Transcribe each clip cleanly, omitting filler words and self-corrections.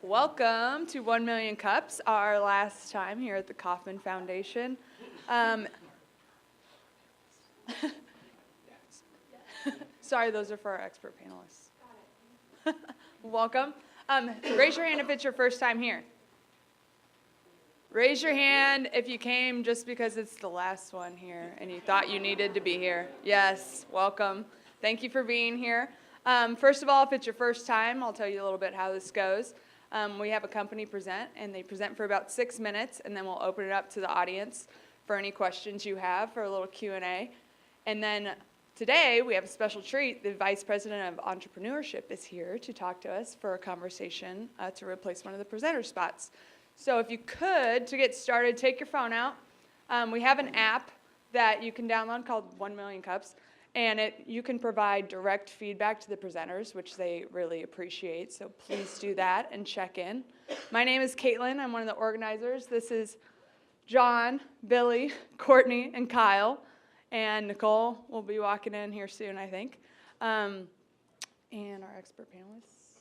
Welcome to 1 Million Cups, our last time here at the Kauffman Foundation. Sorry, those are for our expert panelists. Welcome. Raise your hand if it's your first time here. Raise your hand if you came just because it's the last one here and you thought you needed to be here. Yes, welcome. Thank you for being here. First of all, if it's your first time, I'll tell you a little bit how this goes. We have a company present, and they present for about 6 minutes, and then we'll open it up to the audience for any questions you have for a little Q&A. And then today, we have a special treat. The Vice President of Entrepreneurship is here to talk to us for a conversation to replace one of the presenter spots. So if you could, to get started, take your phone out. We have an app that you can download called 1 Million Cups. And you can provide direct feedback to the presenters, which they really appreciate. So please do that and check in. My name is Caitlin. I'm one of the organizers. This is John, Billy, Courtney, and Kyle. And Nicole will be walking in here soon, I think. And our expert panelists.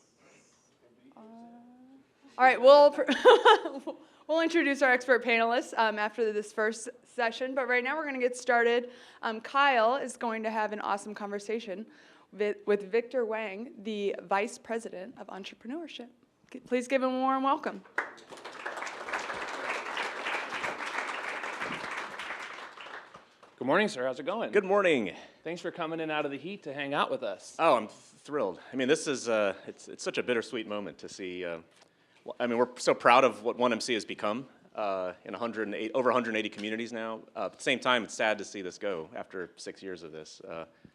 All right, we'll introduce our expert panelists after this first session, but right now we're going to get started. Kyle is going to have an awesome conversation with Victor Wang, the Vice President of Entrepreneurship. Please give him a warm welcome. Good morning, sir. How's it going? Good morning. Thanks for coming in out of the heat to hang out with us. Oh, I'm thrilled. I mean, this is it's such a bittersweet moment to see. I mean, we're so proud of what 1MC has become in over 180 communities now. At the same time, it's sad to see this go after 6 years of this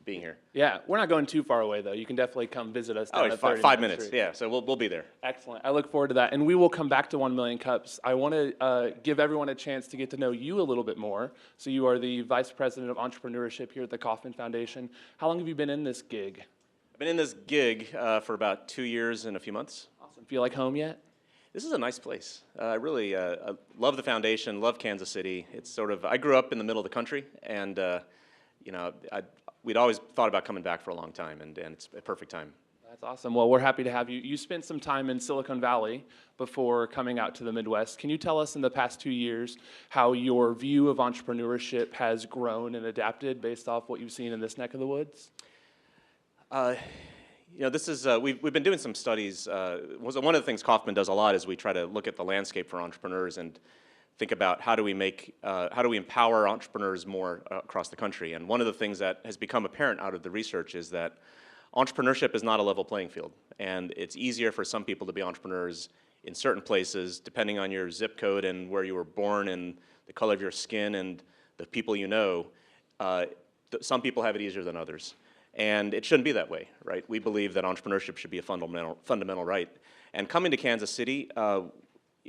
being here. Yeah, we're not going too far away, though. You can definitely come visit us down at 5 minutes. Yeah, so we'll be there. Excellent. I look forward to that. And we will come back to 1 Million Cups. I want to give everyone a chance to get to know you a little bit more. So you are the Vice President of Entrepreneurship here at the Kauffman Foundation. How long have you been in this gig? I've been in this gig for about 2 years and a few months. Awesome. Feel like home yet? This is a nice place. I really love the foundation, love Kansas City. It's sort of, I grew up in the middle of the country, and we'd always thought about coming back for a long time, and it's a perfect time. That's awesome. Well, we're happy to have you. You spent some time in Silicon Valley before coming out to the Midwest. Can you tell us in the past 2 years how your view of entrepreneurship has grown and adapted based off what you've seen in this neck of the woods? This is, we've been doing some studies. One of the things Kauffman does a lot is we try to look at the landscape for entrepreneurs and think about how do we empower entrepreneurs more across the country. And one of the things that has become apparent out of the research is that entrepreneurship is not a level playing field. And it's easier for some people to be entrepreneurs in certain places, depending on your zip code and where you were born and the color of your skin and the people you know. Some people have it easier than others. And it shouldn't be that way, right? We believe that entrepreneurship should be a fundamental right. And coming to Kansas City,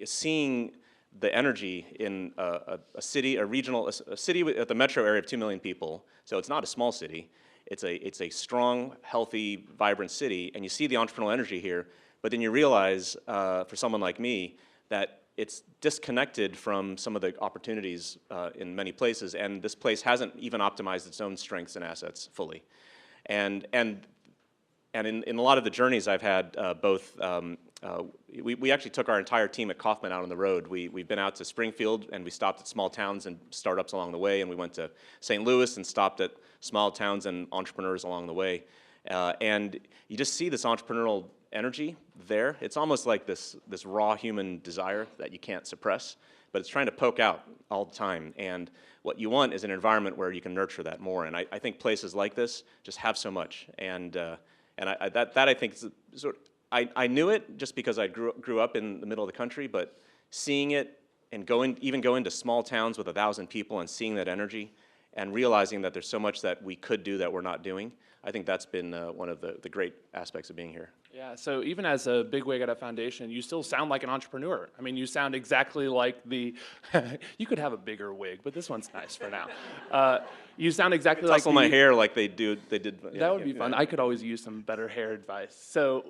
seeing the energy in a city at the metro area of 2 million people, so it's not a small city. It's a strong, healthy, vibrant city, and you see the entrepreneurial energy here, but then you realize, for someone like me, that it's disconnected from some of the opportunities in many places, and this place hasn't even optimized its own strengths and assets fully. And in a lot of the journeys I've had, we actually took our entire team at Kauffman out on the road. We've been out to Springfield, and we stopped at small towns and startups along the way, and we went to St. Louis and stopped at small towns and entrepreneurs along the way. And you just see this entrepreneurial energy there. It's almost like this raw human desire that you can't suppress, but it's trying to poke out all the time. And what you want is an environment where you can nurture that more. And I think places like this just have so much. And I think is sort of, I knew it just because I grew up in the middle of the country, but seeing it and even going to small towns with 1,000 people and seeing that energy and realizing that there's so much that we could do that we're not doing, I think that's been one of the great aspects of being here. Yeah, so even as a bigwig at a foundation, you still sound like an entrepreneur. I mean, you sound exactly like the, you could have a bigger wig, but this one's nice for now. You sound exactly like my hair like they did. That would be fun. I could always use some better hair advice. So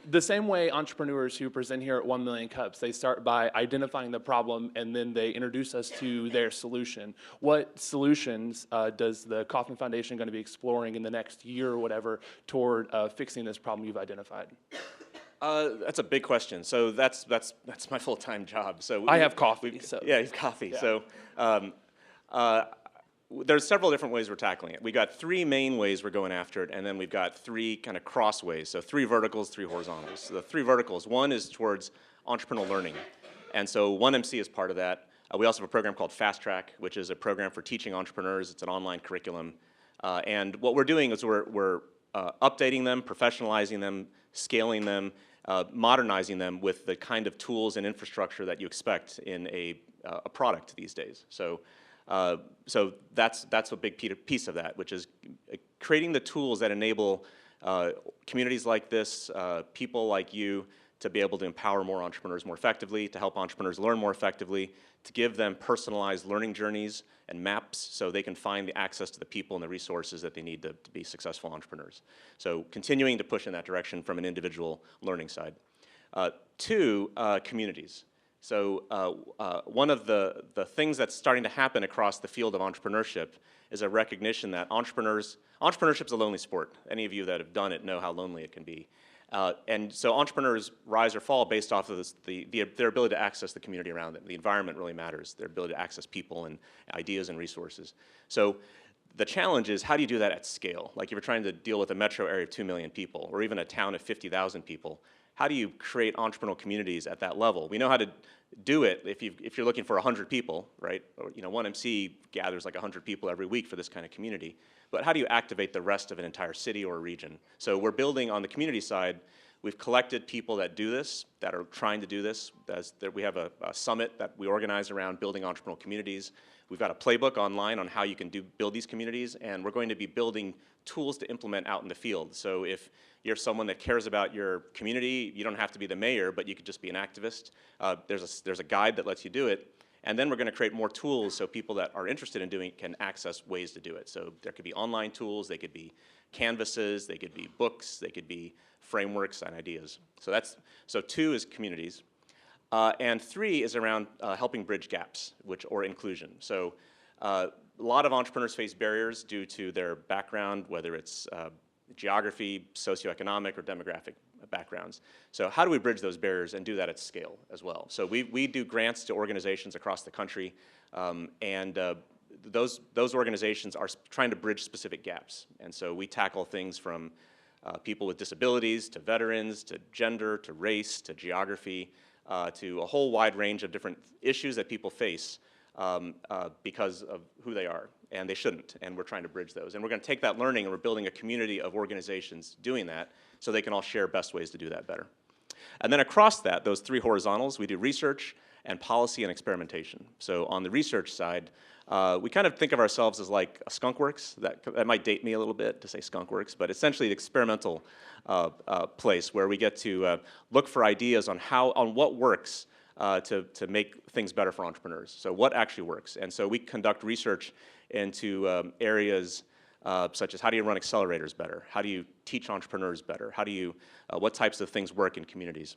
the same way entrepreneurs who present here at 1 Million Cups, they start by identifying the problem and then they introduce us to their solution. What solutions does the Kauffman Foundation going to be exploring in the next year or whatever toward fixing this problem you've identified? That's a big question. So that's my full-time job. So I have coffee, so. Yeah, you have coffee. So there's several different ways we're tackling it. We got three main ways we're going after it, and then we've got three kind of crossways. So three verticals, three horizontals. So the three verticals, one is towards entrepreneurial learning. And so 1MC is part of that. We also have a program called Fast Track, which is a program for teaching entrepreneurs. It's an online curriculum. And what we're doing is we're updating them, professionalizing them, scaling them, modernizing them with the kind of tools and infrastructure that you expect in a product these days. So that's a big piece of that, which is creating the tools that enable communities like this, people like you, to be able to empower more entrepreneurs more effectively, to help entrepreneurs learn more effectively, to give them personalized learning journeys and maps so they can find the access to the people and the resources that they need to be successful entrepreneurs. So continuing to push in that direction from an individual learning side. Two, communities. So one of the things that's starting to happen across the field of entrepreneurship is a recognition that entrepreneurship's a lonely sport. Any of you that have done it know how lonely it can be. And so entrepreneurs rise or fall based off of their ability to access the community around them. The environment really matters, their ability to access people and ideas and resources. So the challenge is, how do you do that at scale? Like if you're trying to deal with a metro area of 2 million people, or even a town of 50,000 people, how do you create entrepreneurial communities at that level? We know how to do it if you're looking for 100 people, right? Or, 1MC gathers like 100 people every week for this kind of community. But how do you activate the rest of an entire city or a region? So we're building on the community side. We've collected people that do this, that are trying to do this. We have a summit that we organize around building entrepreneurial communities. We've got a playbook online on how you can build these communities, and we're going to be building tools to implement out in the field. So if you're someone that cares about your community, you don't have to be the mayor, but you could just be an activist. There's a guide that lets you do it. And then we're going to create more tools so people that are interested in doing it can access ways to do it. So there could be online tools, they could be canvases, they could be books, they could be frameworks and ideas. So two is communities. And three is around helping bridge gaps, or inclusion. So a lot of entrepreneurs face barriers due to their background, whether it's geography, socioeconomic, or demographic backgrounds. So how do we bridge those barriers and do that at scale as well? So we do grants to organizations across the country, and those organizations are trying to bridge specific gaps. And so we tackle things from people with disabilities, to veterans, to gender, to race, to geography, to a whole wide range of different issues that people face because of who they are, and they shouldn't, and we're trying to bridge those. And we're going to take that learning and we're building a community of organizations doing that so they can all share best ways to do that better. And then across that, those three horizontals, we do research and policy and experimentation. So on the research side, we kind of think of ourselves as like a skunkworks. That might date me a little bit to say skunkworks, but essentially the experimental place where we get to look for ideas on what works to make things better for entrepreneurs. So what actually works? And so we conduct research into areas such as how do you run accelerators better? How do you teach entrepreneurs better? What types of things work in communities?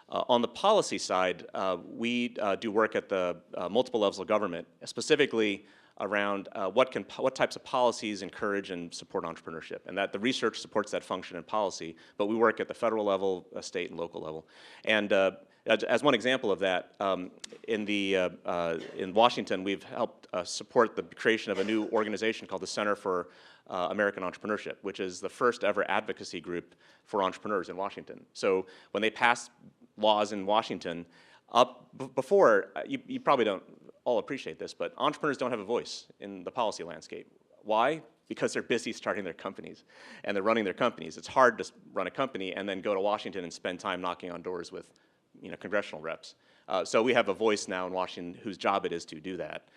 On the policy side, we do work at the multiple levels of government, specifically around what types of policies encourage and support entrepreneurship, and that the research supports that function in policy, but we work at the federal level, state and local level. And as one example of that, in Washington, we've helped support the creation of a new organization called the Center for American Entrepreneurship, which is the first ever advocacy group for entrepreneurs in Washington. So when they pass laws in Washington, before, you probably don't all appreciate this, but entrepreneurs don't have a voice in the policy landscape. Why? Because they're busy starting their companies and they're running their companies. It's hard to run a company and then go to Washington and spend time knocking on doors with congressional reps. So we have a voice now in Washington whose job it is to do that.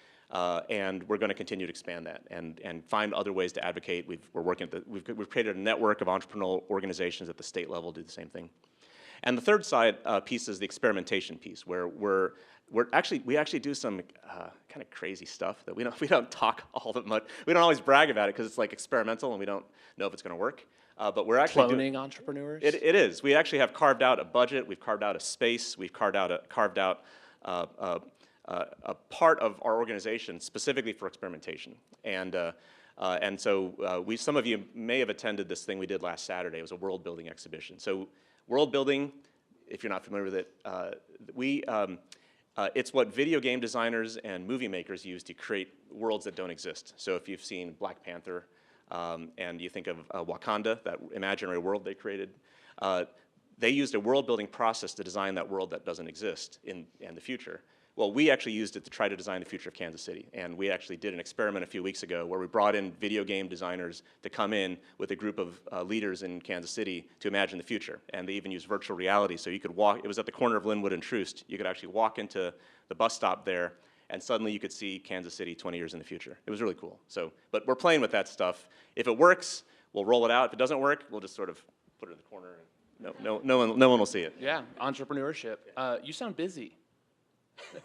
And we're going to continue to expand that and find other ways to advocate. We've created a network of entrepreneurial organizations at the state level do the same thing. And the third side piece is the experimentation piece, where we actually do some kind of crazy stuff that we don't talk all that much. We don't always brag about it because it's like experimental and we don't know if it's going to work. But we're actually cloning entrepreneurs. It is. We actually have carved out a budget. We've carved out a space. We've carved out a part of our organization specifically for experimentation. And so some of you may have attended this thing we did last Saturday. It was a world building exhibition. So World building, if you're not familiar with it, it's what video game designers and movie makers use to create worlds that don't exist. So if you've seen Black Panther and you think of Wakanda, that imaginary world they created, they used a world building process to design that world that doesn't exist in the future. Well, we actually used it to try to design the future of Kansas City. And we actually did an experiment a few weeks ago where we brought in video game designers to come in with a group of leaders in Kansas City to imagine the future. And they even used virtual reality. So you could walk, it was at the corner of Linwood and Troost. You could actually walk into the bus stop there, and suddenly you could see Kansas City 20 years in the future. It was really cool. So, but we're playing with that stuff. If it works, we'll roll it out. If it doesn't work, we'll just sort of put it in the corner. And no one will see it. Yeah, entrepreneurship. You sound busy.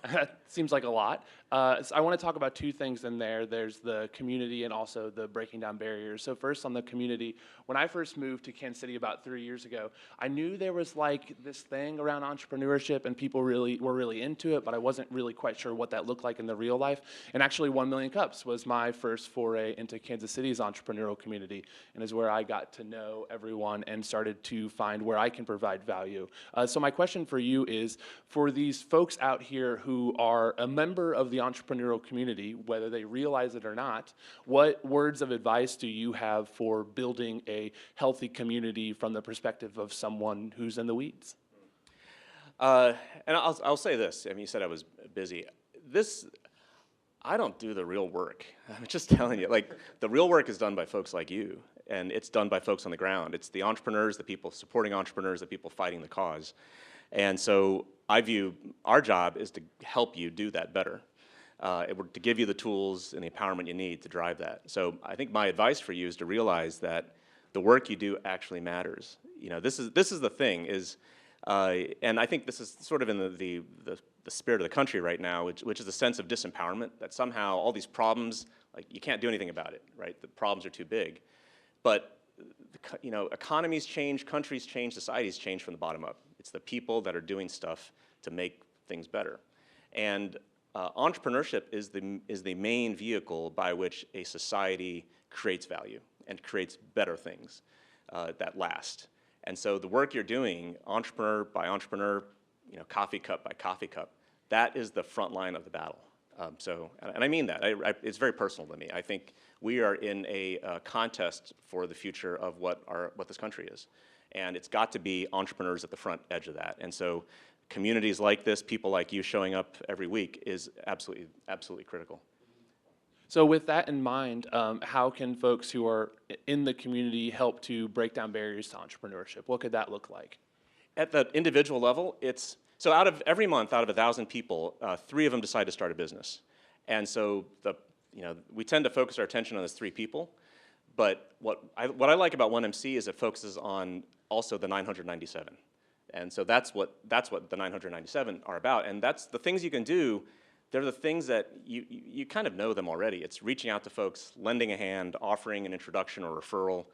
That seems like a lot. So I want to talk about two things in there. There's the community and also the breaking down barriers. So first on the community, when I first moved to Kansas City about 3 years ago, I knew there was like this thing around entrepreneurship and people were really into it, but I wasn't really quite sure what that looked like in the real life. And actually 1 Million Cups was my first foray into Kansas City's entrepreneurial community, and is where I got to know everyone and started to find where I can provide value. So my question for you is, for these folks out here who are a member of the entrepreneurial community, whether they realize it or not, what words of advice do you have for building a healthy community from the perspective of someone who's in the weeds? And I'll say this. I mean, you said I was busy. I don't do the real work. I'm just telling you, like, the real work is done by folks like you, and it's done by folks on the ground. It's the entrepreneurs, the people supporting entrepreneurs, the people fighting the cause. And so I view our job is to help you do that better, to give you the tools and the empowerment you need to drive that. So I think my advice for you is to realize that the work you do actually matters. You know, this is the thing is, and I think this is sort of in the spirit of the country right now, which is a sense of disempowerment, that somehow all these problems, like, you can't do anything about it, right? The problems are too big. But you know, economies change, countries change, societies change from the bottom up. It's the people that are doing stuff to make things better. And entrepreneurship is the main vehicle by which a society creates value and creates better things that last. And so the work you're doing, entrepreneur by entrepreneur, you know, coffee cup by coffee cup, that is the front line of the battle. And I mean that. It's very personal to me. I think we are in a contest for the future of what this country is. And it's got to be entrepreneurs at the front edge of that. And so communities like this, people like you showing up every week is absolutely, absolutely critical. So with that in mind, how can folks who are in the community help to break down barriers to entrepreneurship? What could that look like? At the individual level, so every month, out of 1,000 people, 3 of them decide to start a business. And so we tend to focus our attention on those 3 people. But what I like about 1MC is it focuses on also the 997. And so that's what the 997 are about. And that's the things you can do. They're the things that you kind of know them already. It's reaching out to folks, lending a hand, offering an introduction or referral,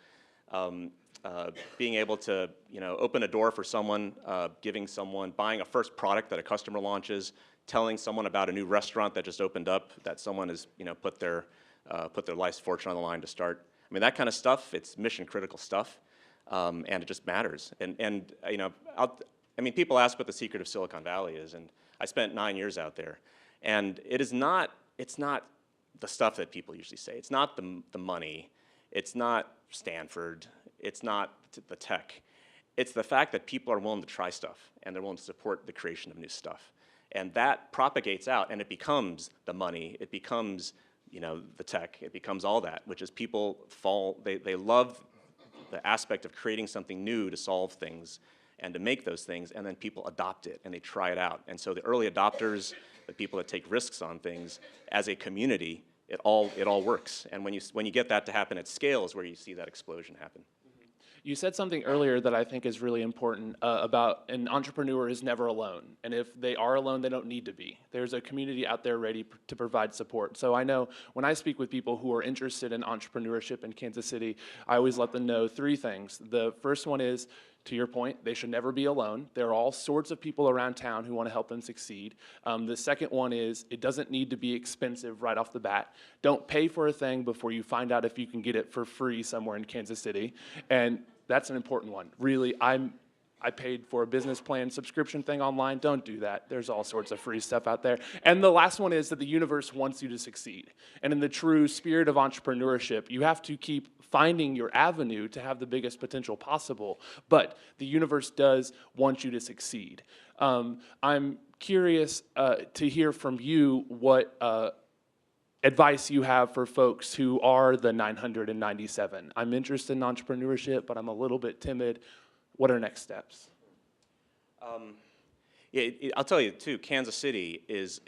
being able to open a door for someone, buying a first product that a customer launches, telling someone about a new restaurant that just opened up that someone has put their life's fortune on the line to start. I mean, that kind of stuff. It's mission critical stuff, and it just matters. And people ask what the secret of Silicon Valley is, and I spent 9 years out there. And it's not the stuff that people usually say. It's not the money. It's not Stanford. It's not the tech. It's the fact that people are willing to try stuff and they're willing to support the creation of new stuff. And that propagates out, and it becomes the money. It becomes the tech. It becomes all that, which is people they love the aspect of creating something new to solve things and to make those things, and then people adopt it and they try it out. And so the early adopters, the people that take risks on things, as a community, it all works. And when you get that to happen at scale is where you see that explosion happen. You said something earlier that I think is really important about an entrepreneur is never alone. And if they are alone, they don't need to be. There's a community out there ready to provide support. So I know when I speak with people who are interested in entrepreneurship in Kansas City, I always let them know 3 things. The first one is, to your point, they should never be alone. There are all sorts of people around town who want to help them succeed. The second one is, it doesn't need to be expensive right off the bat. Don't pay for a thing before you find out if you can get it for free somewhere in Kansas City. And that's an important one. Really, I I paid for a business plan subscription thing online. Don't do that. There's all sorts of free stuff out there. And the last one is that the universe wants you to succeed. And in the true spirit of entrepreneurship, you have to keep finding your avenue to have the biggest potential possible. But the universe does want you to succeed. I'm curious to hear from you what advice you have for folks who are the 997. I'm interested in entrepreneurship, but I'm a little bit timid. What are next steps? Yeah, I'll tell you too, Kansas City is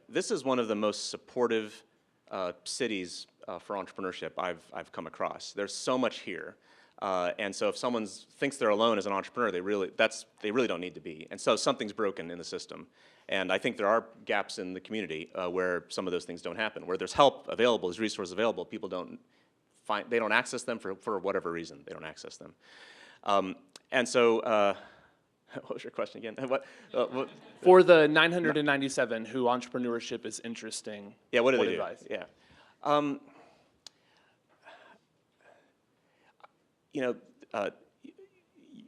this is one of the most supportive cities for entrepreneurship I've come across. There's so much here. And so if someone thinks they're alone as an entrepreneur, they really don't need to be. And so something's broken in the system. And I think there are gaps in the community where some of those things don't happen, where there's help available, there's resources available, people don't access them for whatever reason, they don't access them. And so, what was your question again? For the 997 who entrepreneurship is interesting, yeah, what do they advice? do? Yeah.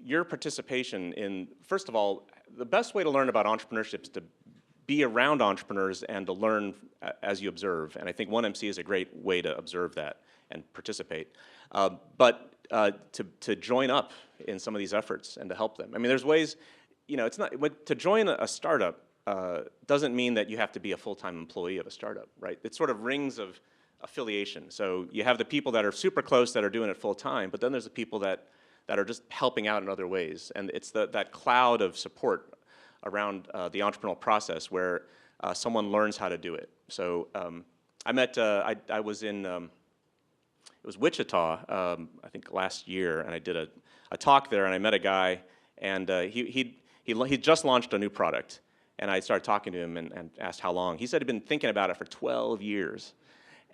Your participation in, first of all, the best way to learn about entrepreneurship is to be around entrepreneurs and to learn as you observe. And I think 1MC is a great way to observe that and participate. But to join up in some of these efforts and to help them. I mean, there's ways, it's not, to join a startup doesn't mean that you have to be a full-time employee of a startup, right? It's sort of rings of affiliation. So you have the people that are super close that are doing it full-time, but then there's the people that are just helping out in other ways. And it's that cloud of support around the entrepreneurial process where someone learns how to do it. So I was in, it was Wichita, I think last year, and I did a talk there, and I met a guy, and he just launched a new product. And I started talking to him and asked how long. He said he'd been thinking about it for 12 years.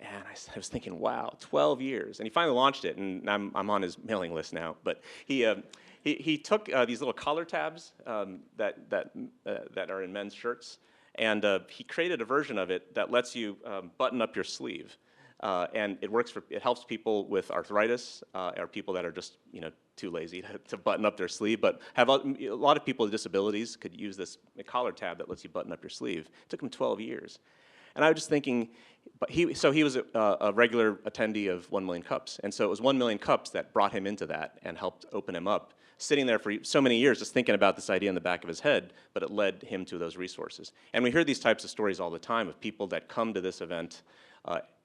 And I was thinking, wow, 12 years. And he finally launched it, and I'm on his mailing list now. But he took these little collar tabs that are in men's shirts, and he created a version of it that lets you button up your sleeve. And it helps people with arthritis or people that are just too lazy to button up their sleeve. But a lot of people with disabilities could use this collar tab that lets you button up your sleeve. It took him 12 years. And I was just thinking, but he was a regular attendee of 1 Million Cups. And so it was 1 Million Cups that brought him into that and helped open him up, sitting there for so many years just thinking about this idea in the back of his head, but it led him to those resources. And we hear these types of stories all the time of people that come to this event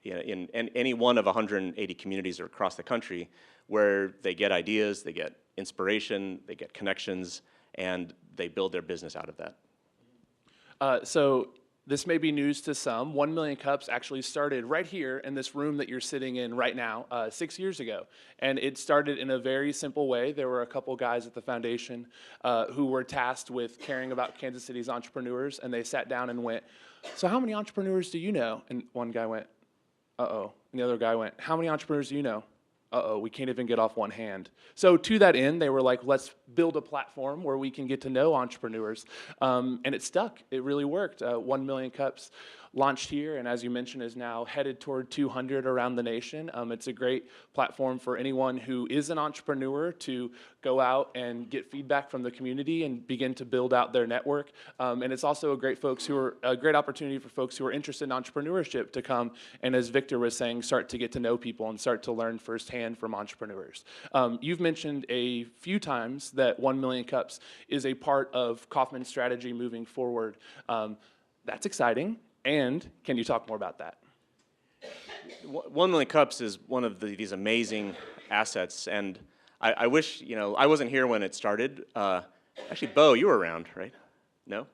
in any one of 180 communities across the country where they get ideas, they get inspiration, they get connections, and they build their business out of that. So this may be news to some. 1 Million Cups actually started right here in this room that you're sitting in right now 6 years ago. And it started in a very simple way. There were a couple guys at the foundation who were tasked with caring about Kansas City's entrepreneurs, and they sat down and went, so how many entrepreneurs do you know? And one guy went, uh-oh. And the other guy went, how many entrepreneurs do you know? Uh-oh, we can't even get off one hand. So to that end, they were like, let's build a platform where we can get to know entrepreneurs. And it stuck. It really worked. 1 Million Cups launched here, and as you mentioned, is now headed toward 200 around the nation. It's a great platform for anyone who is an entrepreneur to go out and get feedback from the community and begin to build out their network. And it's also a great opportunity for folks who are interested in entrepreneurship to come and, as Victor was saying, start to get to know people and start to learn firsthand from entrepreneurs. You've mentioned a few times that 1 Million Cups is a part of Kauffman's strategy moving forward. That's exciting. And can you talk more about that? 1 Million Cups is one of these amazing assets, and I wish, I wasn't here when it started. Actually, Bo, you were around, right? No?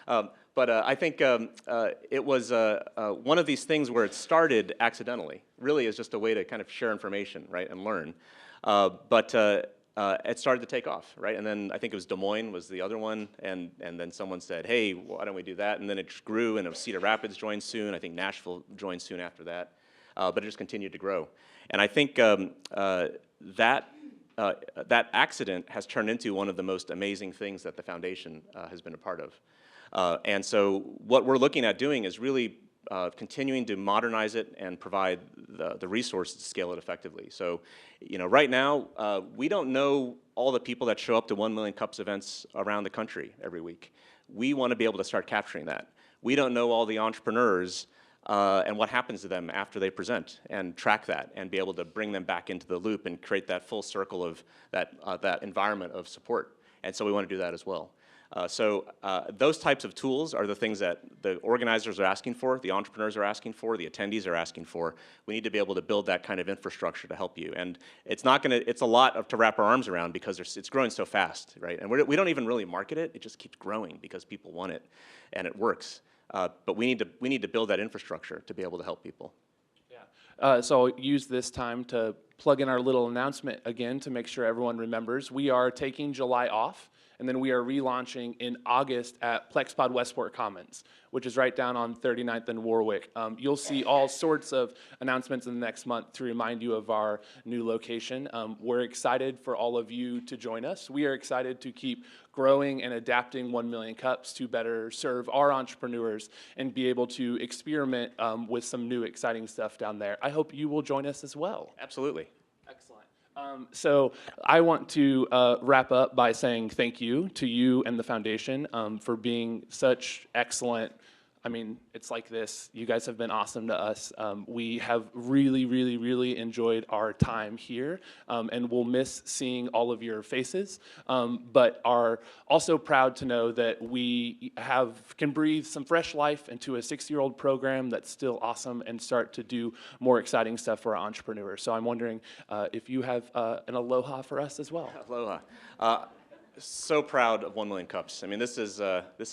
But I think it was one of these things where it started accidentally. Really is just a way to kind of share information, right, and learn. But it started to take off, right? And then I think it was Des Moines was the other one, and then someone said, hey, why don't we do that? And then it grew, and Cedar Rapids joined soon. I think Nashville joined soon after that. But it just continued to grow. And I think that accident has turned into one of the most amazing things that the foundation has been a part of. And so what we're looking at doing is really continuing to modernize it and provide the resources to scale it effectively. So, right now, we don't know all the people that show up to 1 Million Cups events around the country every week. We want to be able to start capturing that. We don't know all the entrepreneurs and what happens to them after they present, and track that and be able to bring them back into the loop and create that full circle of that environment of support. And so we want to do that as well. Those types of tools are the things that the organizers are asking for, the entrepreneurs are asking for, the attendees are asking for. We need to be able to build that kind of infrastructure to help you. And it's a lot to wrap our arms around because it's growing so fast, right? And we don't even really market it, it just keeps growing because people want it and it works. But we need to build that infrastructure to be able to help people. So I'll use this time to plug in our little announcement again to make sure everyone remembers. We are taking July off, and then we are relaunching in August at Plexpod Westport Commons, which is right down on 39th and Warwick. You'll see all sorts of announcements in the next month to remind you of our new location. We're excited for all of you to join us. We are excited to keep growing and adapting 1 Million Cups to better serve our entrepreneurs and be able to experiment with some new exciting stuff down there. I hope you will join us as well. Absolutely. Excellent. So I want to wrap up by saying thank you to you and the foundation for being such excellent. I mean, it's like this. You guys have been awesome to us. We have really, really, really enjoyed our time here, and we'll miss seeing all of your faces, but are also proud to know that we can breathe some fresh life into a 6-year-old program that's still awesome and start to do more exciting stuff for our entrepreneurs. So I'm wondering if you have an aloha for us as well. Aloha. So proud of 1 Million Cups. I mean, this is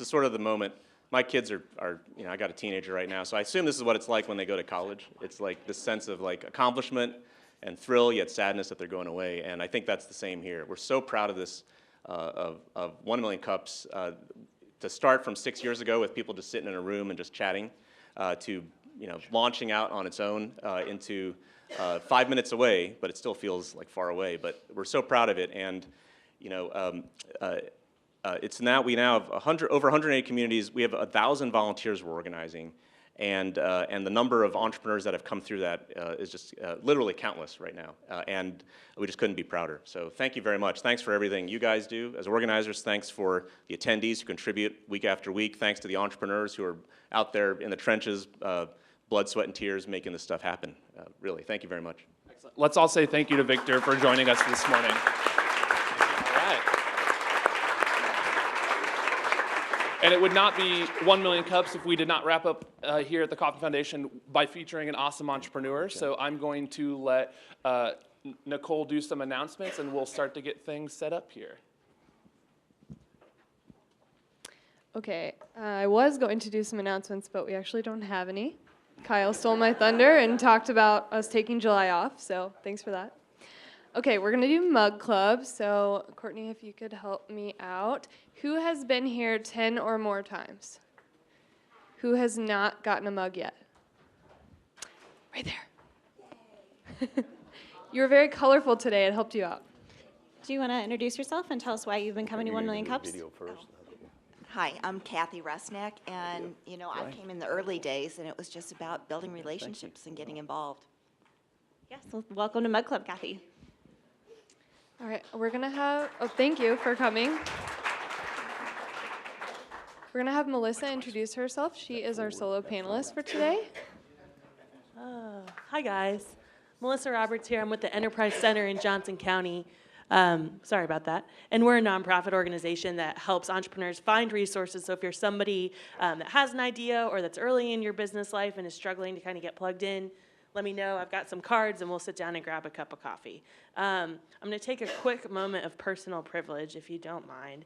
sort of the moment. My kids are, I got a teenager right now, so I assume this is what it's like when they go to college. It's like this sense of like accomplishment and thrill, yet sadness that they're going away, and I think that's the same here. We're so proud of this, of 1 Million Cups, to start from 6 years ago with people just sitting in a room and just chatting, to launching out on its own into 5 minutes away, but it still feels like far away. But we're so proud of it, and we now have over 180 communities. We have 1,000 volunteers we're organizing, and the number of entrepreneurs that have come through that is just literally countless right now, and we just couldn't be prouder. So thank you very much. Thanks for everything you guys do as organizers. Thanks for the attendees who contribute week after week. Thanks to the entrepreneurs who are out there in the trenches, blood, sweat, and tears making this stuff happen. Really, thank you very much. Excellent. Let's all say thank you to Victor for joining us this morning. All right. And it would not be 1 Million Cups if we did not wrap up here at the Kauffman Foundation by featuring an awesome entrepreneur. So I'm going to let Nicole do some announcements, and we'll start to get things set up here. Okay, I was going to do some announcements, but we actually don't have any. Kyle stole my thunder and talked about us taking July off, so thanks for that. Okay, we're gonna do mug club, so Courtney, if you could help me out. Who has been here 10 or more times? Who has not gotten a mug yet? Right there. You were very colorful today, it helped you out. Do you want to introduce yourself and tell us why you've been coming to 1 Million Cups? Hi, I'm Kathy Rusnak, and I came in the early days, and it was just about building relationships and getting involved. Yes, well, welcome to Mug Club, Kathy. All right, we're gonna have, thank you for coming. We're gonna have Melissa introduce herself. She is our solo panelist for today. Hi guys, Melissa Roberts here. I'm with the Enterprise Center in Johnson County. Sorry about that. And we're a nonprofit organization that helps entrepreneurs find resources. So if you're somebody that has an idea or that's early in your business life and is struggling to kind of get plugged in, let me know. I've got some cards and we'll sit down and grab a cup of coffee. I'm going to take a quick moment of personal privilege, if you don't mind.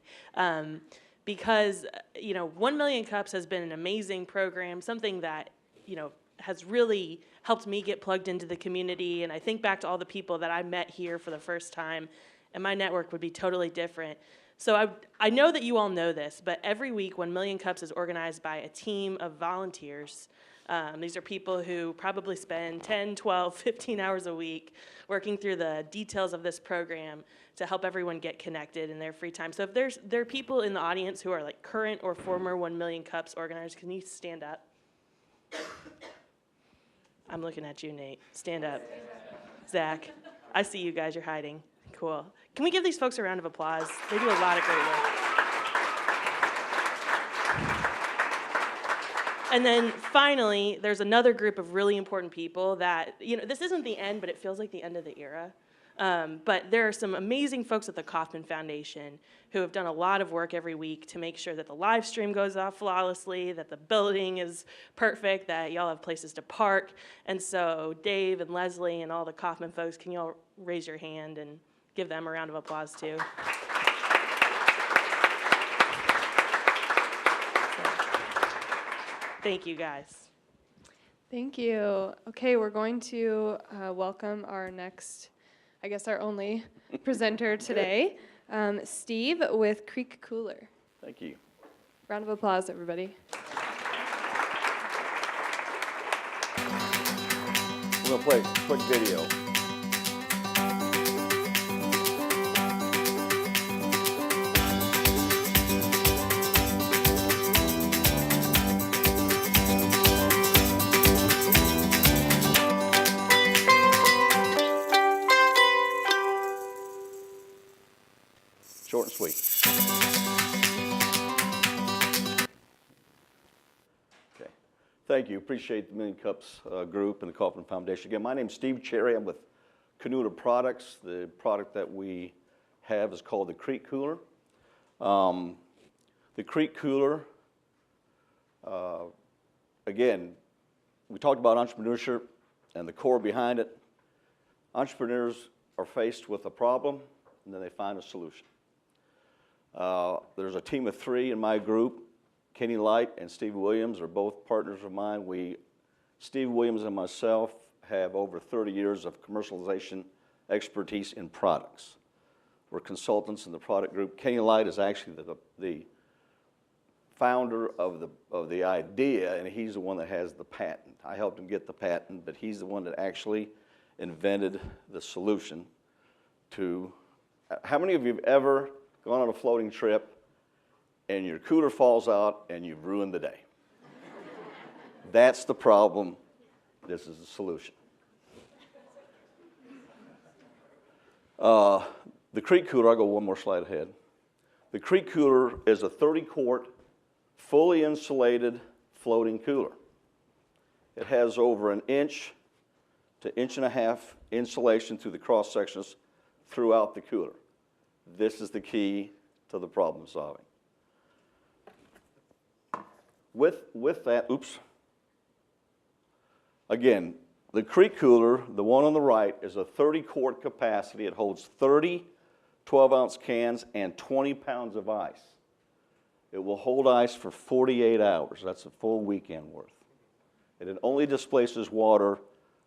Because, 1 Million Cups has been an amazing program, something that, has really helped me get plugged into the community. And I think back to all the people that I met here for the first time, and my network would be totally different. So I know that you all know this, but every week 1 Million Cups is organized by a team of volunteers. These are people who probably spend 10, 12, 15 hours a week working through the details of this program to help everyone get connected in their free time. So if there are people in the audience who are like current or former 1 Million Cups organizers, can you stand up? I'm looking at you, Nate. Stand up. Zach, I see you guys, you're hiding. cool. Can we give these folks a round of applause? They do a lot of great work. And then finally, there's another group of really important people that, this isn't the end, but it feels like the end of the era. But there are some amazing folks at the Kauffman Foundation who have done a lot of work every week to make sure that the live stream goes off flawlessly, that the building is perfect, that y'all have places to park. And so Dave and Leslie and all the Kauffman folks, can y'all raise your hand and give them a round of applause too? Thank you, guys. Thank you. Okay, we're going to welcome our next, I guess our only presenter today, Steve with Creek Cooler. Thank you. Round of applause, everybody. We're going to play a quick video. Short and sweet. Okay. Thank you. Appreciate the Million Cups group and the Kauffman Foundation. Again, my name's Steve Cherry. I'm with Canuta Products. The product that we have is called the Creek Cooler. The Creek Cooler, again, we talked about entrepreneurship and the core behind it. Entrepreneurs are faced with a problem, and then they find a solution. There's a team of 3 in my group. Kenny Light and Steve Williams are both partners of mine. Steve Williams and myself have over 30 years of commercialization expertise in products. We're consultants in the product group. Kenny Light is actually the founder of the idea, and he's the one that has the patent. I helped him get the patent, but he's the one that actually invented the solution to. How many of you have ever gone on a floating trip and your cooler falls out and you've ruined the day? That's the problem. This is the solution. The Creek Cooler, I'll go one more slide ahead. The Creek Cooler is a 30-quart, fully insulated floating cooler. It has over 1 inch to 1.5 inch insulation through the cross sections throughout the cooler. This is the key to the problem solving. With that, again, the Creek Cooler, the one on the right, is a 30-quart capacity. It holds 30 12-ounce cans and 20 pounds of ice. It will hold ice for 48 hours. That's a full weekend worth. And it only displaces water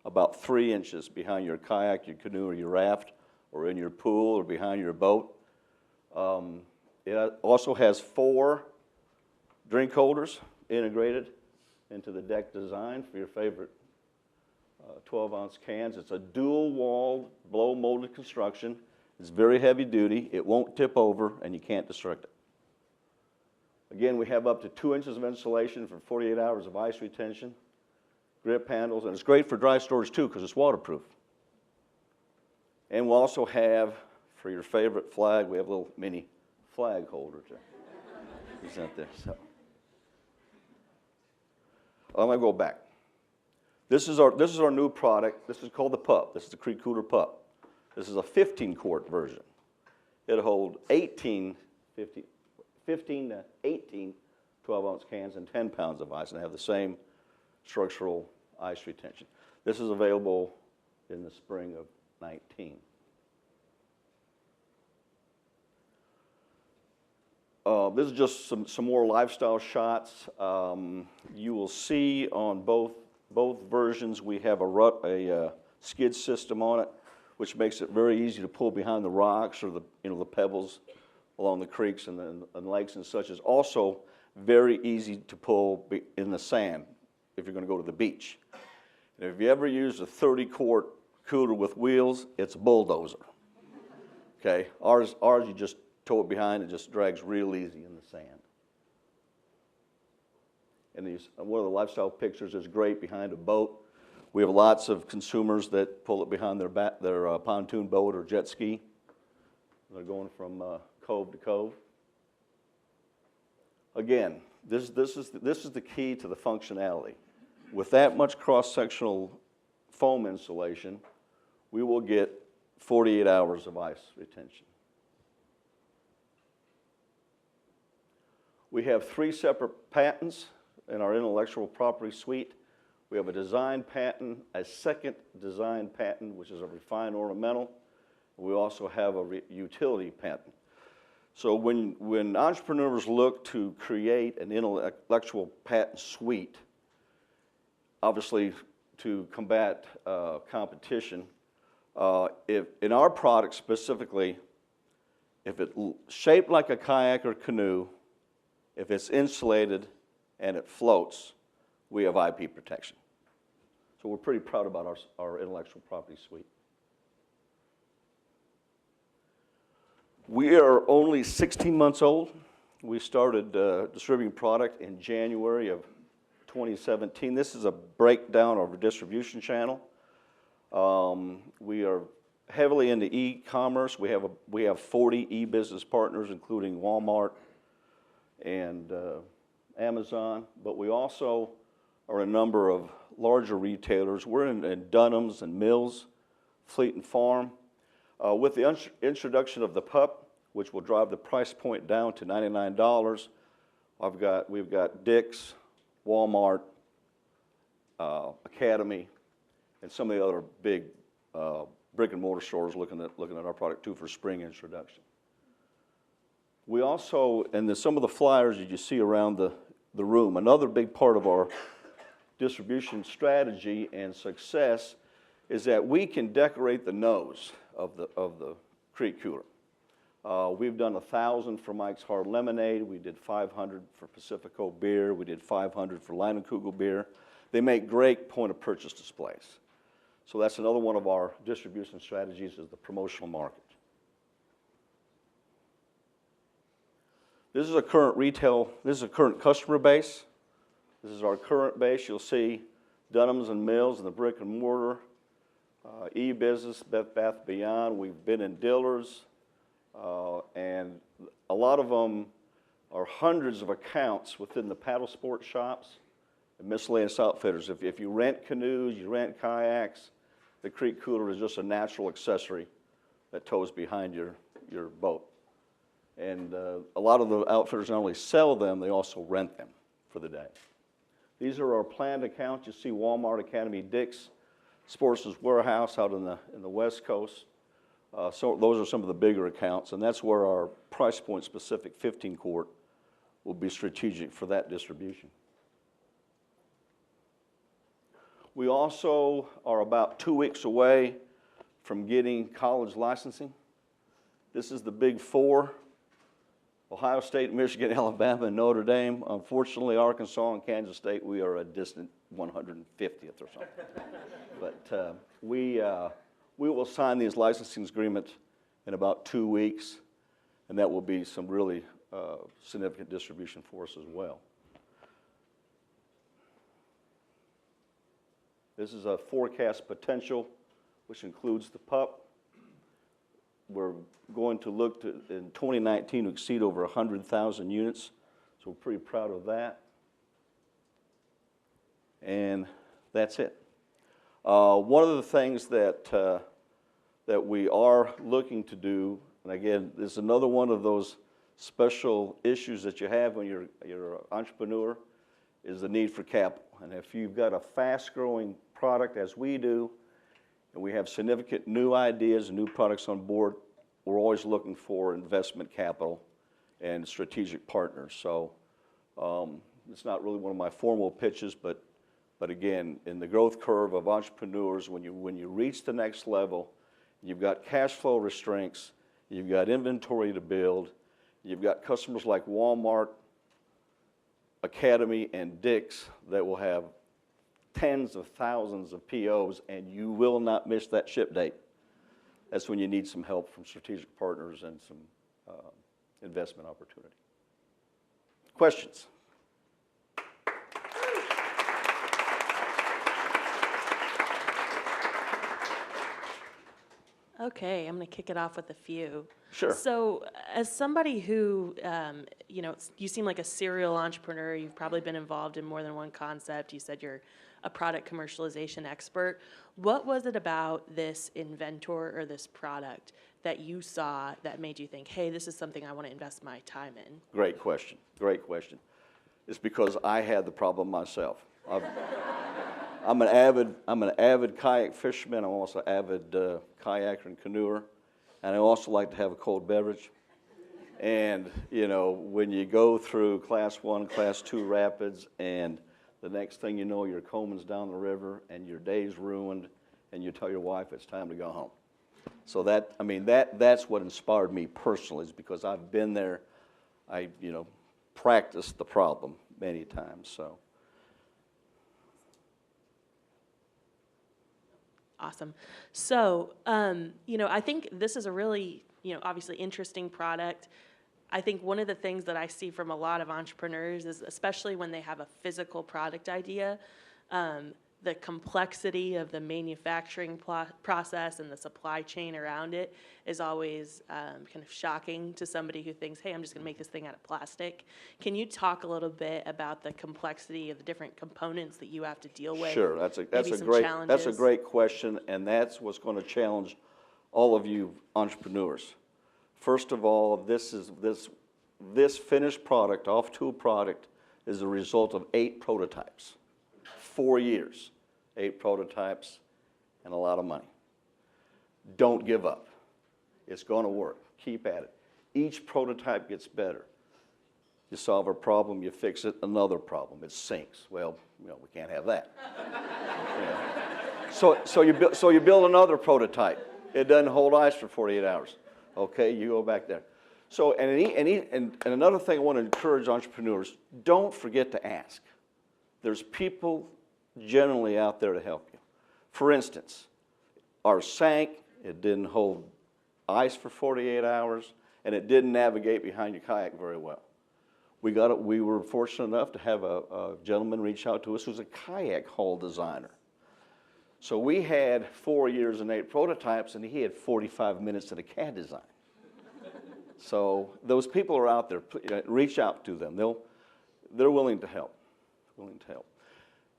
about 3 inches behind your kayak, your canoe, or your raft, or in your pool, or behind your boat. It also has 4 drink holders integrated into the deck design for your favorite 12-ounce cans. It's a dual-walled, blow-molded construction. It's very heavy duty. It won't tip over, and you can't destruct it. Again, we have up to 2 inches of insulation for 48 hours of ice retention, grip handles, and it's great for dry storage too because it's waterproof. And we'll also have, for your favorite flag, we have a little mini flag holder to present this. So, I'm going to go back. This is our new product. This is called the Pup. This is the Creek Cooler Pup. This is a 15-quart version. It'll hold 15 to 18 12-ounce cans and 10 pounds of ice, and have the same structural ice retention. This is available in the spring of 19. This is just some more lifestyle shots. You will see on both versions we have a skid system on it, which makes it very easy to pull behind the rocks or the pebbles along the creeks and lakes and such. It's also very easy to pull in the sand if you're going to go to the beach. And if you ever used a 30-quart cooler with wheels, it's a bulldozer. Okay, ours you just tow it behind, it just drags real easy in the sand. And one of the lifestyle pictures is great behind a boat. We have lots of consumers that pull it behind their pontoon boat or jet ski. They're going from cove to cove. Again, this is the key to the functionality. With that much cross-sectional foam insulation, we will get 48 hours of ice retention. We have 3 separate patents in our intellectual property suite. We have a design patent, a second design patent, which is a refined ornamental. We also have a utility patent. So when entrepreneurs look to create an intellectual patent suite, obviously to combat competition, if in our product specifically, if it's shaped like a kayak or canoe, if it's insulated and it floats, we have IP protection. So we're pretty proud about our intellectual property suite. We are only 16 months old. We started distributing product in January of 2017. This is a breakdown of our distribution channel. We are heavily into e-commerce. We have 40 e-business partners, including Walmart and Amazon, but we also are a number of larger retailers. We're in Dunham's and Mills, Fleet and Farm. With the introduction of the pup, which will drive the price point down to $99, we've got Dick's, Walmart, Academy, and some of the other big brick and mortar stores looking at our product too for spring introduction. We also, and some of the flyers that you see around the room, another big part of our distribution strategy and success is that we can decorate the nose of the Creek Cooler. We've done 1,000 for Mike's Hard Lemonade. We did 500 for Pacifico Beer. We did 500 for Leinenkugel Beer. They make great point-of-purchase displays. So that's another one of our distribution strategies is the promotional market. This is a current customer base. This is our current base. You'll see Dunham's and Mills and the brick and mortar, e-business, Bed Bath & Beyond. We've been in Dillard's, and a lot of them are hundreds of accounts within the paddle sport shops and miscellaneous outfitters. If you rent canoes, you rent kayaks, the Creek Cooler is just a natural accessory that tows behind your boat. And a lot of the outfitters not only sell them, they also rent them for the day. These are our planned accounts. You see Walmart, Academy, Dick's, Sportsman's Warehouse out in the West Coast. So those are some of the bigger accounts, and that's where our price point specific 15 quart will be strategic for that distribution. We also are about 2 weeks away from getting college licensing. This is the big four: Ohio State, Michigan, Alabama, and Notre Dame. Unfortunately, Arkansas and Kansas State, we are a distant 150th or something. But we will sign these licensing agreements in about 2 weeks, and that will be some really significant distribution for us as well. This is a forecast potential, which includes the pup. We're going to look to, in 2019, to exceed over 100,000 units, so we're pretty proud of that. And that's it. One of the things that we are looking to do, and again, this is another one of those special issues that you have when you're an entrepreneur, is the need for capital. And if you've got a fast-growing product, as we do, and we have significant new ideas and new products on board, we're always looking for investment capital and strategic partners. So it's not really one of my formal pitches, but again, in the growth curve of entrepreneurs, when you reach the next level, you've got cash flow restraints, you've got inventory to build, you've got customers like Walmart, Academy, and Dick's that will have tens of thousands of POs, and you will not miss that ship date. That's when you need some help from strategic partners and some investment opportunity. Questions? Okay, I'm going to kick it off with a few. Sure. So, as somebody who, you seem like a serial entrepreneur. You've probably been involved in more than one concept. You said you're a product commercialization expert. What was it about this inventor or this product that you saw that made you think, hey, this is something I want to invest my time in? Great question. Great question. It's because I had the problem myself. I'm an avid kayak fisherman. I'm also an avid kayaker and canoeer, and I also like to have a cold beverage. And when you go through Class 1, Class 2 rapids, and the next thing you know, your Coleman's down the river, and your day's ruined, and you tell your wife it's time to go home. So that's what inspired me personally, is because I've been there. I practiced the problem many times. So. Awesome. So, I think this is a really, obviously interesting product. I think one of the things that I see from a lot of entrepreneurs is, especially when they have a physical product idea, the complexity of the manufacturing process and the supply chain around it is always kind of shocking to somebody who thinks, hey, I'm just going to make this thing out of plastic. Can you talk a little bit about the complexity of the different components that you have to deal with? Sure, that's a great question, and that's what's going to challenge all of you entrepreneurs. First of all, this finished product, off-tool product, is a result of 8 prototypes. 4 years, 8 prototypes, and a lot of money. Don't give up. It's going to work. Keep at it. Each prototype gets better. You solve a problem, you fix it, another problem. It sinks. Well, we can't have that. So you build another prototype. It doesn't hold ice for 48 hours. Okay, you go back there. So, and another thing I want to encourage entrepreneurs, don't forget to ask. There's people generally out there to help you. For instance, ours sank, it didn't hold ice for 48 hours, and it didn't navigate behind your kayak very well. We were fortunate enough to have a gentleman reach out to us who's a kayak hull designer. So we had 4 years and 8 prototypes, and he had 45 minutes in a CAD design. So those people are out there. Reach out to them. They're willing to help.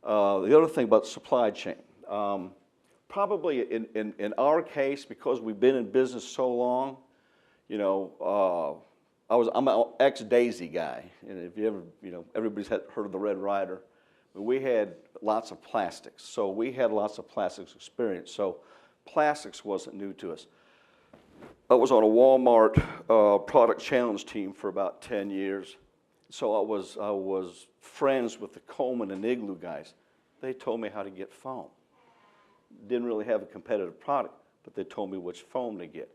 The other thing about supply chain, probably in our case, because we've been in business so long, I'm an ex-Daisy guy, and if you ever, everybody's heard of the Red Ryder. We had lots of plastics, so we had lots of plastics experience. So plastics wasn't new to us. I was on a Walmart product challenge team for about 10 years. So I was friends with the Coleman and Igloo guys. They told me how to get foam. Didn't really have a competitive product, but they told me which foam to get.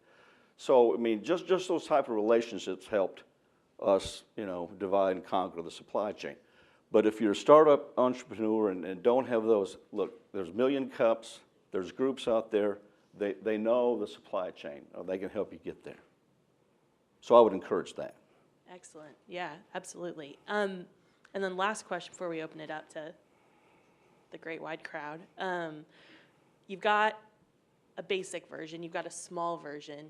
So, just those type of relationships helped us, divide and conquer the supply chain. But if you're a startup entrepreneur and don't have those, look, there's Million Cups, there's groups out there, they know the supply chain, or they can help you get there. So I would encourage that. Excellent. Yeah, absolutely. And then last question before we open it up to the great wide crowd. You've got a basic version. You've got a small version.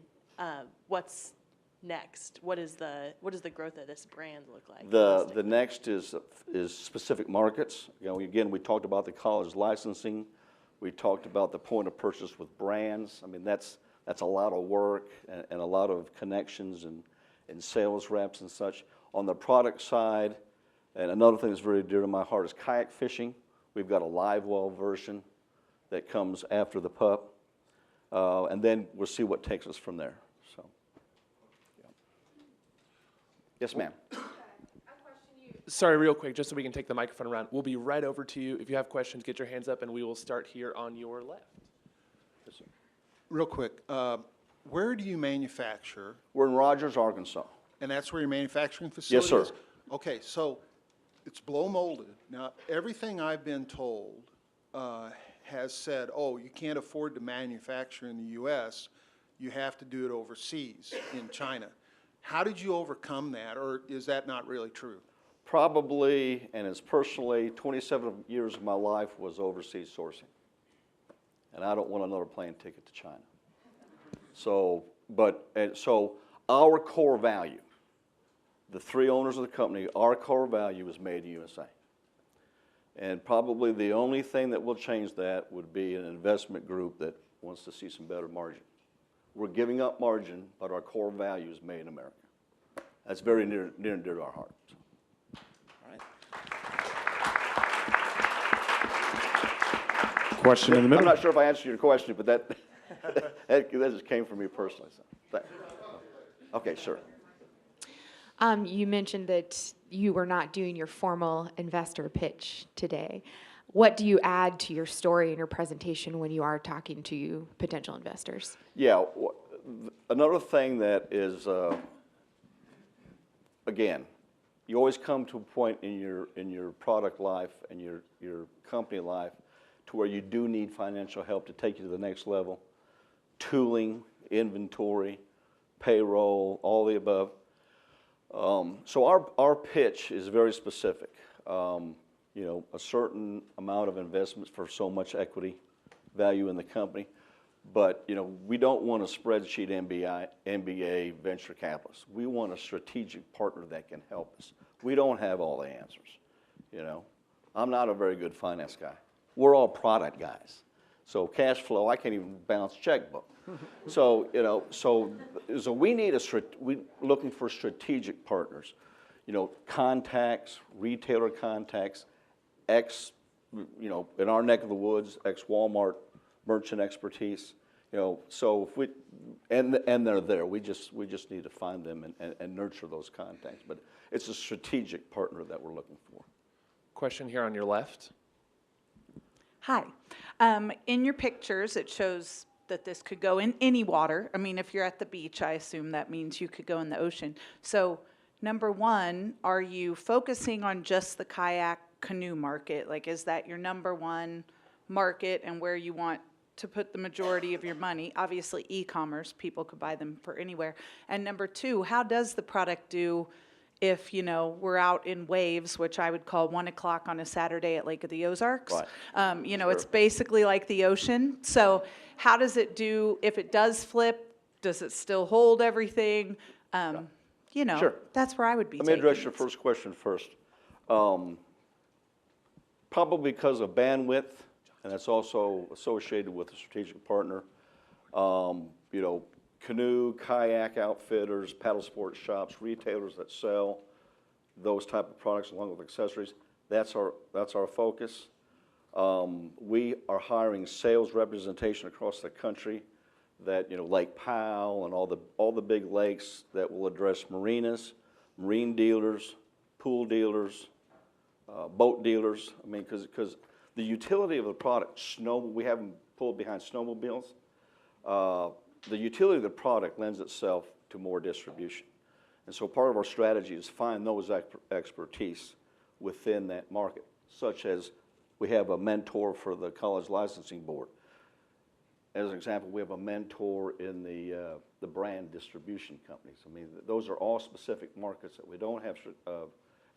What's next? What does the growth of this brand look like? The next is specific markets. Again, we talked about the college licensing. We talked about the point of purchase with brands. That's a lot of work and a lot of connections and sales reps and such. On the product side, and another thing that's very dear to my heart is kayak fishing. We've got a live well version that comes after the pup, and then we'll see what takes us from there. So, yeah. Yes, ma'am. Sorry, real quick, just so we can take the microphone around. We'll be right over to you. If you have questions, get your hands up, and we will start here on your left. Yes, sir. Real quick, where do you manufacture? We're in Rogers, Arkansas. And that's where your manufacturing facility is? Yes, sir. Okay, so it's blow molded. Now, everything I've been told has said, oh, you can't afford to manufacture in the U.S., you have to do it overseas in China. How did you overcome that, or is that not really true? Probably, and it's personally, 27 years of my life was overseas sourcing. And I don't want another plane ticket to China. So, so our core value, the three owners of the company, our core value is made in USA. And probably the only thing that will change that would be an investment group that wants to see some better margin. We're giving up margin, but our core value is made in America. That's very near and dear to our heart. Question in the I'm middle. not sure if I answered your question, but that just came from me personally. So. Okay, sir. You mentioned that you were not doing your formal investor pitch today. What do you add to your story and your presentation when you are talking to potential investors? Yeah, another thing that is, again, you always come to a point in your product life and your company life to where you do need financial help to take you to the next level. Tooling, inventory, payroll, all the above. So our pitch is very specific. You know, a certain amount of investments for so much equity value in the company. But, you know, we don't want a spreadsheet MBA venture capitalist. We want a strategic partner that can help us. We don't have all the answers, you know. I'm not a very good finance guy. We're all product guys. So cash flow, I can't even balance checkbook. So, you know, so we need we're looking for strategic partners. You know, contacts, retailer contacts, you know, in our neck of the woods, ex-Walmart merchant expertise. You know, so if we, and they're there. We just need to find them and nurture those contacts. But it's a strategic partner that we're looking for. Question here on your left. Hi. In your pictures, it shows that this could go in any water. I mean, if you're at the beach, I assume that means you could go in the ocean. So, number one, are you focusing on just the kayak canoe market? Like, is that your number one market and where you want to put the majority of your money? Obviously, e-commerce, people could buy them for anywhere. And number two, how does the product do if, you know, we're out in waves, which I would call 1 o'clock on a Saturday at Lake of the Ozarks? Right. You know, Sure. It's basically like the ocean. So how does it do, if it does flip, does it still hold everything? You know, Sure. that's where I would be Let me address taking your it. first question first. Probably because of bandwidth, and that's also associated with a strategic partner. You know, canoe, kayak outfitters, paddle sports shops, retailers that sell those type of products along with accessories. That's our focus. We are hiring sales representation across the country that, you know, Lake Powell and all the big lakes that will address marinas, marine dealers, pool dealers, boat dealers. I mean, because the utility of the product, we have them pulled behind snowmobiles. The utility of the product lends itself to more distribution. And so part of our strategy is find those expertise within that market, such as we have a mentor for the College Licensing Board. As an example, we have a mentor in the brand distribution companies. I mean, those are all specific markets that we don't have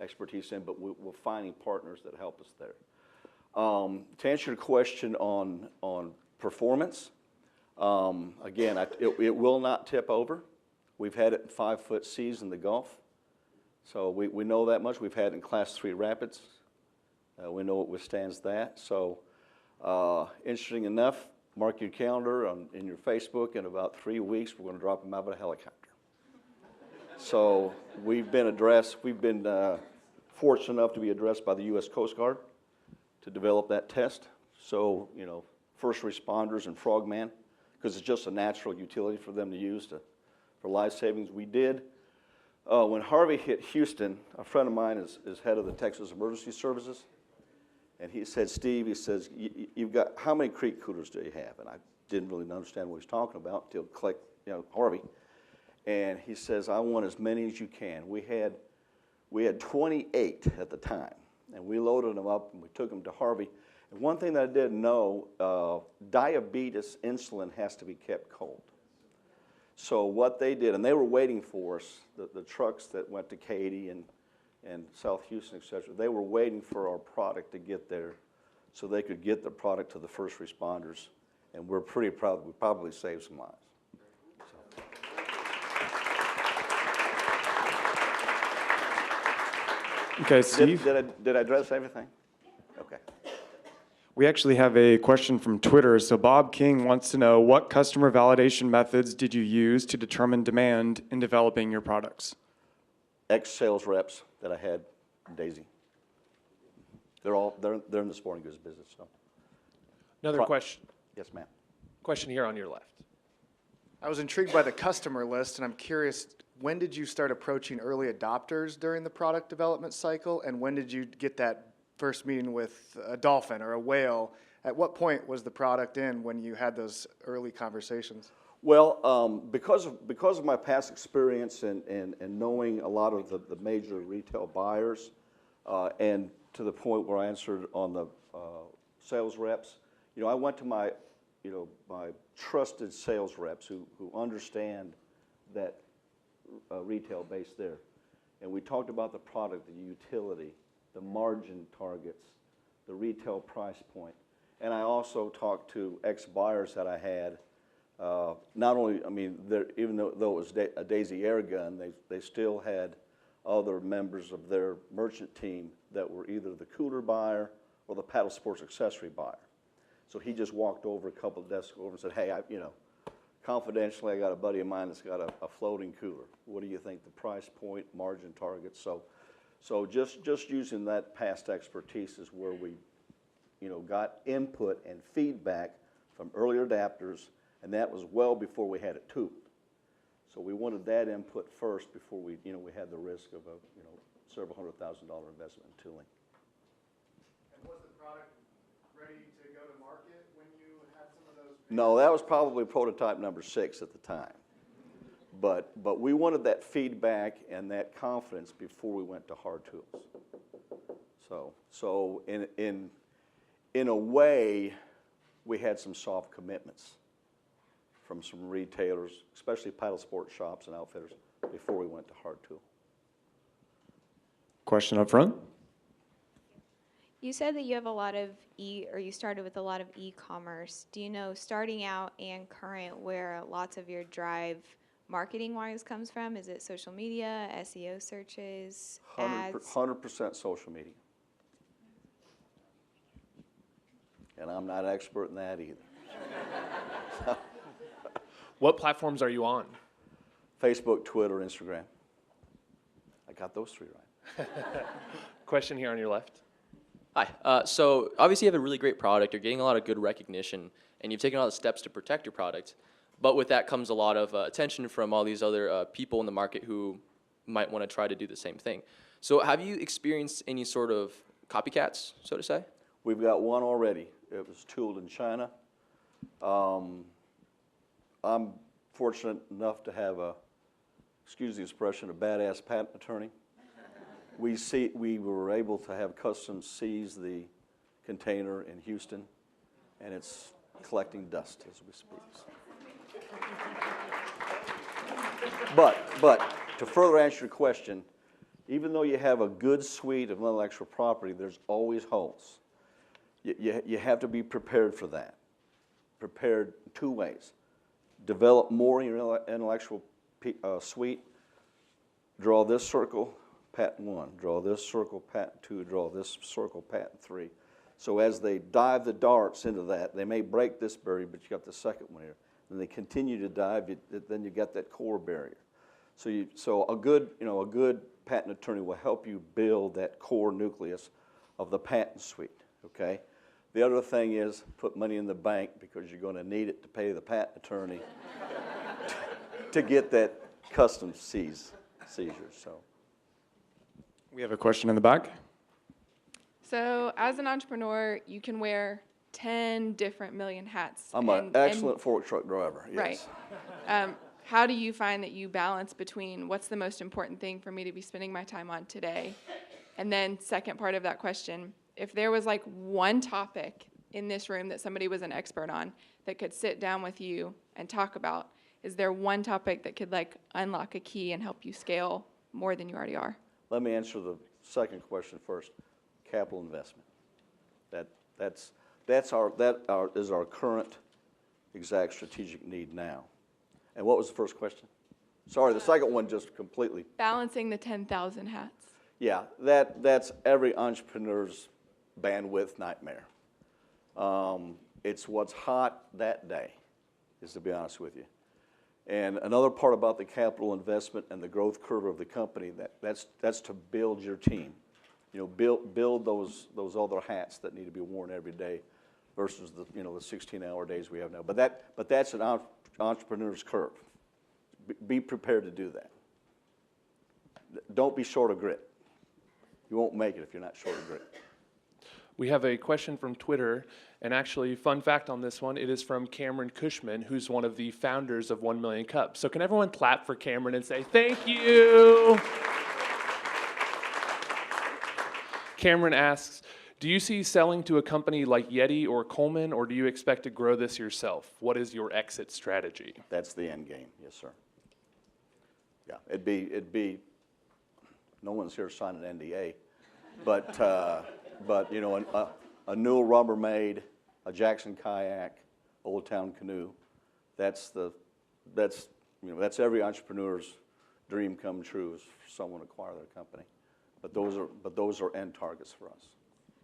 expertise in, but we're finding partners that help us there. To answer your question on performance, again, it will not tip over. We've had it in 5-foot seas in the Gulf, so we know that much. We've had it in Class 3 rapids. We know it withstands that. So, interesting enough, mark your calendar in your Facebook. In about 3 weeks, we're going to drop them out of a helicopter. So we've been fortunate enough to be addressed by the U.S. Coast Guard to develop that test. So, you know, first responders and frogman, because it's just a natural utility for them to use for life savings. We did. When Harvey hit Houston, a friend of mine is head of the Texas Emergency Services, and he said, Steve, he says, you've got, how many creek coolers do you have? And I didn't really understand what he was talking about until click, you know, Harvey. And he says, I want as many as you can. We had 28 at the time, and we loaded them up and we took them to Harvey. And one thing that I didn't know, diabetes insulin has to be kept cold. So what they did, and they were waiting for us, the trucks that went to Katy and South Houston, et cetera, they were waiting for our product to get there so they could get the product to the first responders. And we're pretty proud that we probably saved some lives. Okay, Steve. Did I address everything? Okay. We actually have a question from Twitter. So Bob King wants to know, what customer validation methods did you use to determine demand in developing your products? Ex-sales reps that I had in Daisy. They're in the sporting goods business, so. Another question. Yes, ma'am. Question here on your left. I was intrigued by the customer list, and I'm curious, when did you start approaching early adopters during the product development cycle, and when did you get that first meeting with a dolphin or a whale? At what point was the product in when you had those early conversations? Well, because of my past experience and knowing a lot of the major retail buyers, and to the point where I answered on the sales reps, I went to my trusted sales reps who understand that retail base there. And we talked about the product, the utility, the margin targets, the retail price point. And I also talked to ex-buyers that I had. Not only, even though it was a Daisy air gun, they still had other members of their merchant team that were either the cooler buyer or the paddle sports accessory buyer. So he just walked over a couple of desks over and said, hey, confidentially, I got a buddy of mine that's got a floating cooler. What do you think the price point, margin targets? So just using that past expertise is where we, got input and feedback from early adapters, and that was well before we had it tooled. So we wanted that input first before we had the risk of a, several $100,000 investment in tooling. And was the product ready to go to market when you had some of those? No, that was probably prototype number 6 at the time. But we wanted that feedback and that confidence before we went to hard tools. So in a way, we had some soft commitments from some retailers, especially paddle sports shops and outfitters, before we went to hard tool. Question up front. You said that you have a lot of you started with a lot of e-commerce. Do you know, starting out and current, where lots of your drive marketing-wise comes from? Is it social media, SEO searches, ads? 100% social media. And I'm not an expert in that either. What platforms are you on? Facebook, Twitter, Instagram. I got those 3 right. Question here on your left. Hi. So obviously you have a really great product. You're getting a lot of good recognition, and you've taken all the steps to protect your product. But with that comes a lot of attention from all these other people in the market who might want to try to do the same thing. So have you experienced any sort of copycats, so to say? We've got one already. It was tooled in China. I'm fortunate enough to have excuse the expression, a badass patent attorney. We were able to have Customs seize the container in Houston, and it's collecting dust as we speak. But to further answer your question, even though you have a good suite of intellectual property, there's always holes. You have to be prepared for that. Prepared 2 ways. Develop more in your intellectual suite. Draw this circle, patent 1. Draw this circle, patent 2. Draw this circle, patent 3. So as they dive the darts into that, they may break this barrier, but you got the second one here. And they continue to dive, then you got that core barrier. So a good patent attorney will help you build that core nucleus of the patent suite. Okay. The other thing is put money in the bank, because you're going to need it to pay the patent attorney to get that Customs seizure. So We have a question in the back. So as an entrepreneur, you can wear 10 different million hats. I'm an excellent fork truck driver. Yes. Right. How do you find that you balance between what's the most important thing for me to be spending my time on today? And then second part of that question, if there was like one topic in this room that somebody was an expert on that could sit down with you and talk about, is there one topic that could like unlock a key and help you scale more than you already are? Let me answer the second question first. Capital investment. That is our current exact strategic need now. And what was the first question? Sorry, the second one just completely. Balancing the 10,000 hats. Yeah, that's every entrepreneur's bandwidth nightmare. It's what's hot that day, is to be honest with you. And another part about the capital investment and the growth curve of the company, that's to build your team. You know, build those other hats that need to be worn every day versus the 16-hour days we have now. But that's an entrepreneur's curve. Be prepared to do that. Don't be short of grit. You won't make it if you're not short of grit. We have a question from Twitter, and actually, fun fact on this one, it is from Cameron Cushman, who's one of the founders of 1 Million Cups. So can everyone clap for Cameron and say, thank you? Cameron asks, do you see selling to a company like Yeti or Coleman, or do you expect to grow this yourself? What is your exit strategy? That's the end game, yes, sir. Yeah, it'd be, no one's here signing an NDA, but a Newell Rubbermaid, a Jackson kayak, Old Town canoe, that's every entrepreneur's dream come true, is for someone to acquire their company. But those are end targets for us.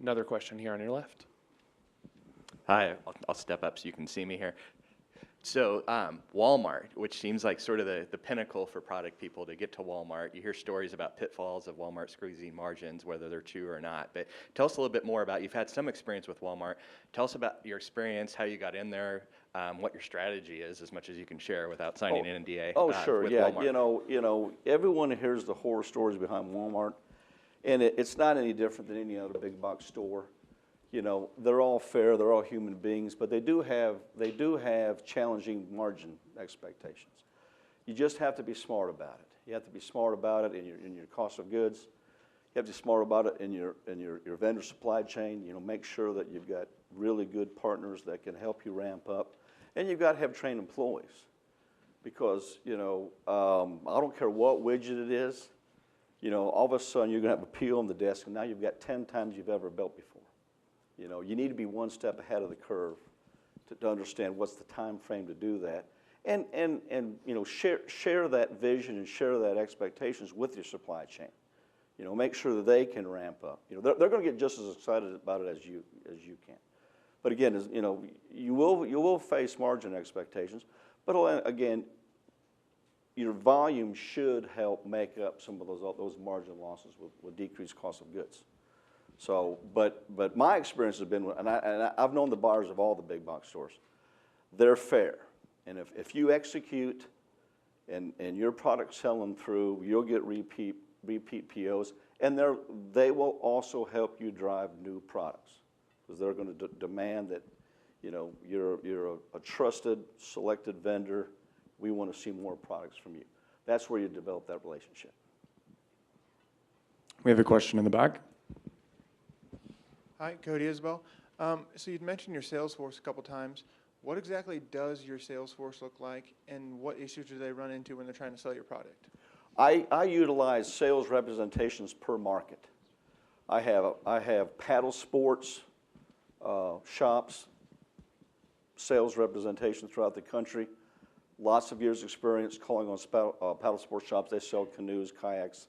Another question here on your left. Hi, I'll step up so you can see me here. So Walmart, which seems like sort of the pinnacle for product people to get to Walmart. You hear stories about pitfalls of Walmart squeezing margins, whether they're true or not. But tell us a little bit more about, you've had some experience with Walmart. Tell us about your experience, how you got in there, what your strategy is, as much as you can share without signing an NDA. Sure, with yeah. Walmart. Everyone hears the horror stories behind Walmart, and it's not any different than any other big box store. They're all fair, they're all human beings, but they do have challenging margin expectations. You just have to be smart about it. You have to be smart about it in your cost of goods. You have to be smart about it in your vendor supply chain. Make sure that you've got really good partners that can help you ramp up, and you've got to have trained employees, because I don't care what widget it is. All of a sudden you're going to have a PO on the desk, and now you've got 10 times you've ever built before. You need to be one step ahead of the curve to understand what's the time frame to do that, and share that vision and share that expectations with your supply chain. Make sure that they can ramp up. They're going to get just as excited about it as you can. But again, you will face margin expectations, but again, your volume should help make up some of those margin losses with decreased cost of goods. So, but my experience has been, and I've known the buyers of all the big box stores, they're fair. And if you execute and your product's selling through, you'll get repeat POs, and they will also help you drive new products, because they're going to demand that, you're a trusted, selected vendor. We want to see more products from you. That's where you develop that relationship. We have a question in the back. Hi, Cody Isbell. So you'd mentioned your sales force a couple times. What exactly does your sales force look like, and what issues do they run into when they're trying to sell your product? I utilize sales representations per market. I have paddle sports shops, sales representation throughout the country. Lots of years' experience calling on paddle sports shops. They sell canoes, kayaks,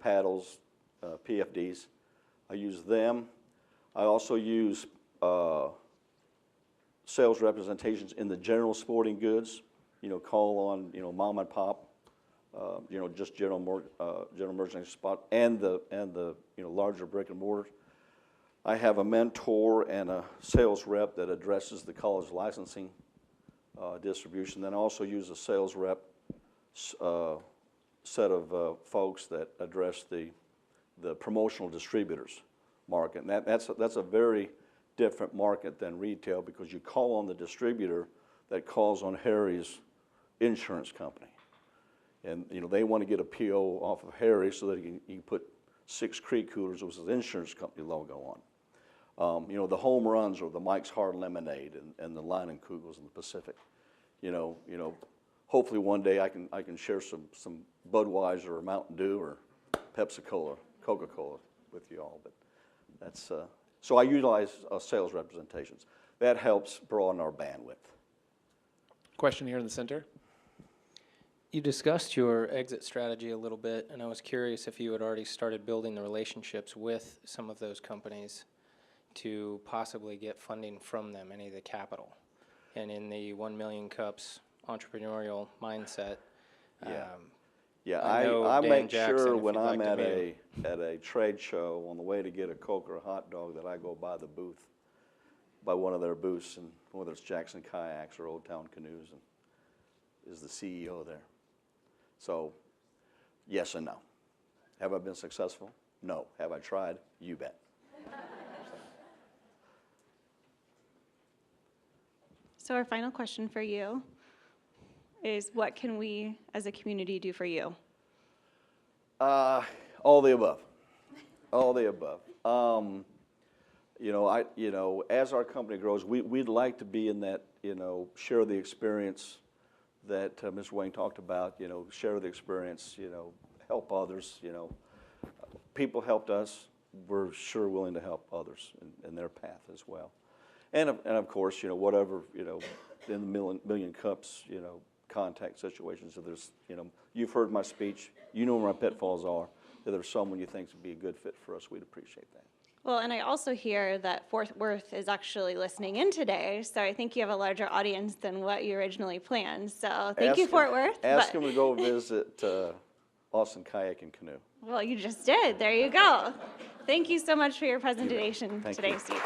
paddles, PFDs. I use them. I also use sales representations in the general sporting goods. Call on mom and pop, just general merchandise spot, and the larger brick and mortar. I have a mentor and a sales rep that addresses the college licensing distribution. Then I also use a sales rep set of folks that address the promotional distributors market. And that's a very different market than retail, because you call on the distributor that calls on Harry's insurance company. And they want to get a PO off of Harry so that he can put 6 Creek coolers with his insurance company logo on. The home runs are the Mike's Hard Lemonade and the Line and Kugels in the Pacific. Hopefully one day I can share some Budweiser or Mountain Dew or Pepsi-Cola, Coca-Cola with you all. But that's so I utilize sales representations. That helps broaden our bandwidth. Question here in the center. You discussed your exit strategy a little bit, and I was curious if you had already started building the relationships with some of those companies to possibly get funding from them, any of the capital. And in the 1 million cups entrepreneurial mindset, Yeah, I know I Dan make Jackson, sure if when you'd I'm like to at a trade show on the way to get a Coke or a hot dog that I go by the booth, by one of their booths, and whether it's Jackson Kayaks or Old Town Canoes, and is the CEO there. So, yes and no. Have I been successful? No. Have I tried? You bet. So our final question for you is, what can we as a community do for you? All the above. All the above. As our company grows, we'd like to be in that, share the experience that Mr. Wang talked about, share the experience, help others, People helped us, we're sure willing to help others in their path as well. And of course, whatever, in the million cups, contact situations, if there's, you've heard my speech, you know where my pitfalls are. If there's someone you think would be a good fit for us, we'd appreciate that. Well, and I also hear that Fort Worth is actually listening in today, so I think you have a larger audience than what you originally planned. So thank you, Fort Worth. Ask him to go visit Austin Kayak and Canoe. Well, you just did. There you go. Thank you so much for your presentation Thank today, you. Steve.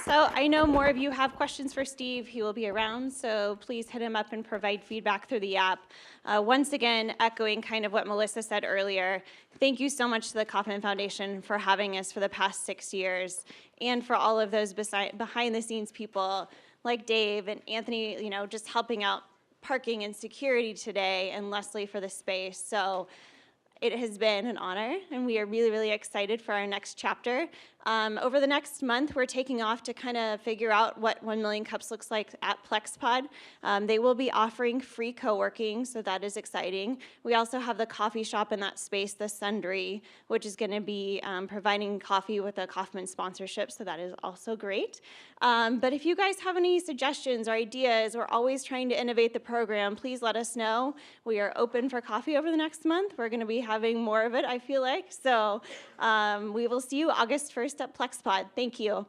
So I know more of you have questions for Steve. He will be around, so please hit him up and provide feedback through the app. Once again, echoing kind of what Melissa said earlier, thank you so much to the Kauffman Foundation for having us for the past 6 years, and for all of those behind-the-scenes people like Dave and Anthony, just helping out parking and security today, and Leslie for the space. So it has been an honor, and we are really, really excited for our next chapter. Over the next month, we're taking off to kind of figure out what 1 Million Cups looks like at PlexPod. They will be offering free co-working, so that is exciting. We also have the coffee shop in that space, the Sundry, which is going to be providing coffee with a Kauffman sponsorship, so that is also great. But if you guys have any suggestions or ideas, we're always trying to innovate the program. Please let us know. We are open for coffee over the next month. We're going to be having more of it, I feel like. So we will see you August 1st at PlexPod. Thank you.